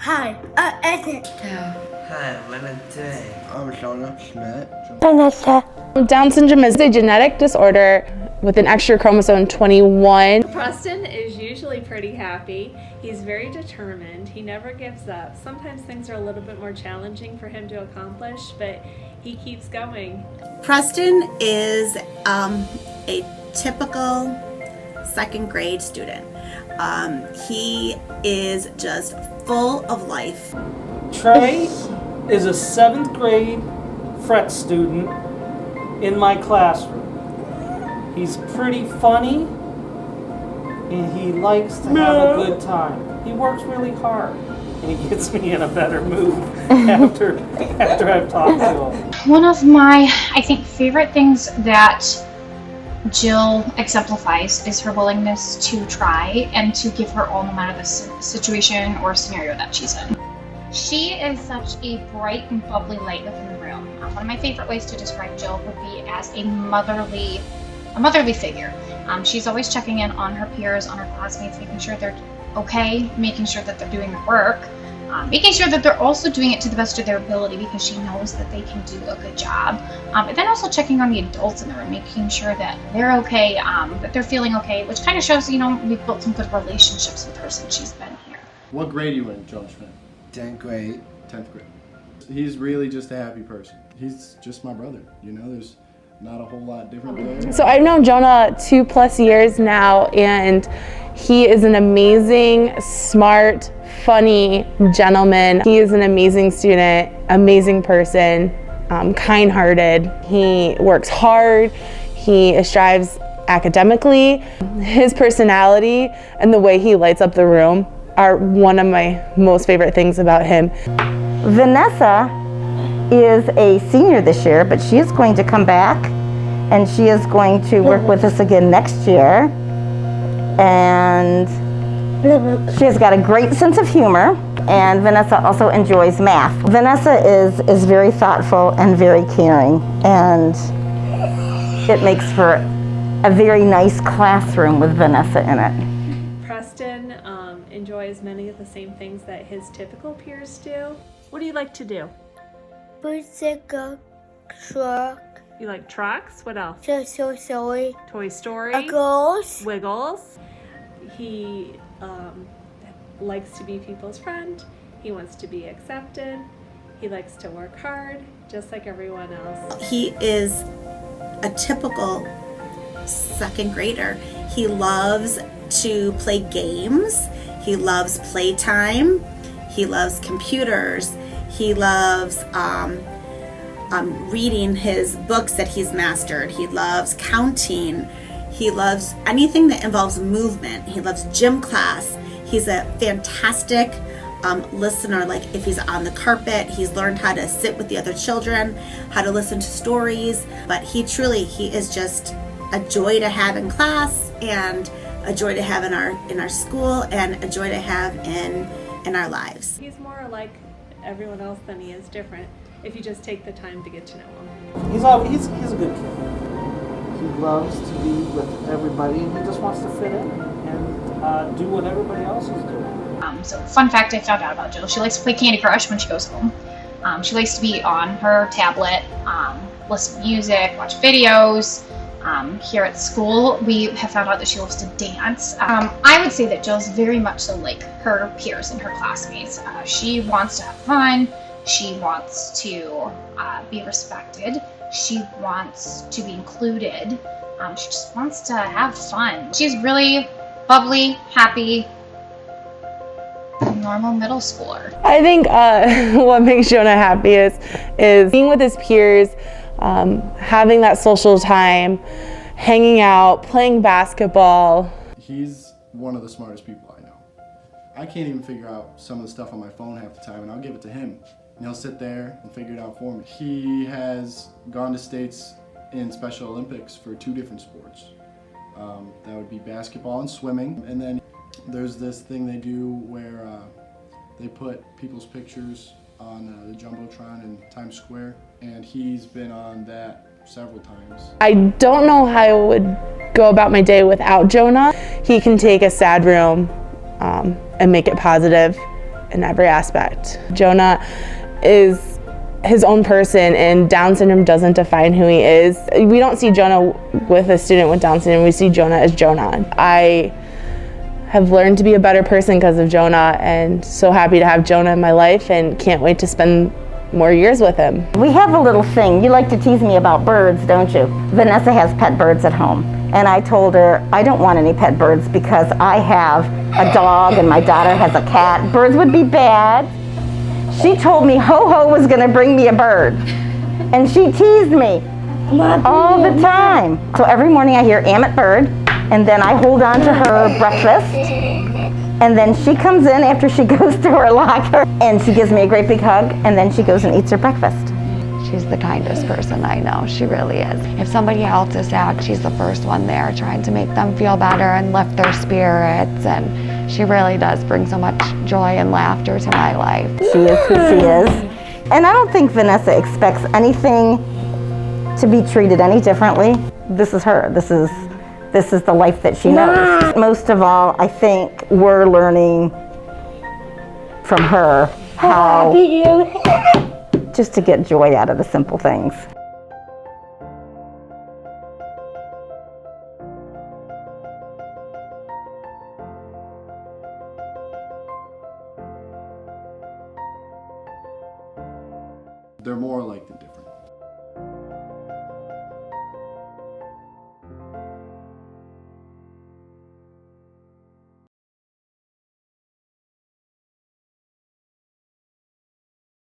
Hi, Edit. Hi, my name's Jay. I'm Jonah Schmidt. Vanessa. Down syndrome is a genetic disorder with an extra chromosome 21. Preston is usually pretty happy. He's very determined. He never gives up. Sometimes things are a little bit more challenging for him to accomplish, but he keeps going. Preston is a typical second grade student. He is just full of life. Trey is a 7th grade fret student in my classroom. He's pretty funny and he likes to have a good time. He works really hard and he gets me in a better mood after I've talked to him. One of my, I think, favorite things that Jill exemplifies is her willingness to try and to give her all no matter the situation or scenario that she's in. She is such a bright and bubbly light within the room. One of my favorite ways to describe Jill would be as a motherly figure. She's always checking in on her peers, on her classmates, making sure they're okay, making sure that they're doing their work, making sure that they're also doing it to the best of their ability because she knows that they can do a good job. And then also checking on the adults in the room, making sure that they're okay, that they're feeling okay, which kind of shows, we've built some good relationships with her since she's been here. What grade are you in, Jonah Schmidt? 10th grade. 10th grade. He's really just a happy person. He's just my brother. There's not a whole lot different there. So I've known Jonah 2+ years now, and he is an amazing, smart, funny gentleman. He is an amazing student, amazing person, kind-hearted. He works hard. He strives academically. His personality and the way he lights up the room are one of my most favorite things about him. Vanessa is a senior this year, but she is going to come back and she is going to work with us again next year. And she has got a great sense of humor, and Vanessa also enjoys math. Vanessa is very thoughtful and very caring, and it makes for a very nice classroom with Vanessa in it. Preston enjoys many of the same things that his typical peers do. What do you like to do? Bicycle, truck, You like trucks? What else? Sorry. Toy Story. Girls. Wiggles. He likes to be people's friend. He wants to be accepted. He likes to work hard, just like everyone else. He is a typical second grader. He loves to play games. He loves playtime. He loves computers. He loves reading his books that he's mastered. He loves counting. He loves anything that involves movement. He loves gym class. He's a fantastic listener. Like if he's on the carpet, he's learned how to sit with the other children, how to listen to stories. But he is just a joy to have in class, and a joy to have in our school, and a joy to have in our lives. He's more like everyone else than he is different if you just take the time to get to know him. He's a good kid. He loves to be with everybody and he just wants to fit in and do what everybody else is doing. So fun fact I found out about Jill, she likes to play Candy Crush when she goes home. She likes to be on her tablet, listen to music, watch videos. Here at school, we have found out that she loves to dance. I would say that Jill's very much so like her peers and her classmates. She wants to have fun. She wants to be respected. She wants to be included. She just wants to have fun. She's really bubbly, happy, normal middle schooler. I think what makes Jonah happy is being with his peers, having that social time, hanging out, playing basketball. He's one of the smartest people I know. I can't even figure out some of the stuff on my phone half the time, and I'll give it to him. And he'll sit there and figure it out for me. He has gone to states in Special Olympics for 2 different sports. That would be basketball and swimming. And then there's this thing they do where they put people's pictures on the Jumbotron in Times Square, and he's been on that several times. I don't know how I would go about my day without Jonah. He can take a sad room and make it positive. in every aspect. Jonah is his own person, and Down syndrome doesn't define who he is. We don't see Jonah with a student with Down syndrome, we see Jonah as Jonah. I have learned to be a better person because of Jonah, and so happy to have Jonah in my life and can't wait to spend more years with him. We have a little thing. You like to tease me about birds, don't you? Vanessa has pet birds at home. And I told her, I don't want any pet birds because I have a dog and my daughter has a cat. Birds would be bad. She told me Ho-Ho was gonna bring me a bird. And she teased me all the time. So every morning I hear Amit bird, and then I hold on to her breakfast. And then she comes in after she goes to her locker and she gives me a great big hug, and then she goes and eats her breakfast. She's the kindest person I know, she really is. If somebody else is sad, she's the first one there trying to make them feel better and lift their spirits, and she really does bring so much joy and laughter to my life. She is who she is. And I don't think Vanessa expects anything to be treated any differently. This is her. This is the life that she knows. Most of all, I think we're learning from her how just to get joy out of the simple things. They're more alike than different.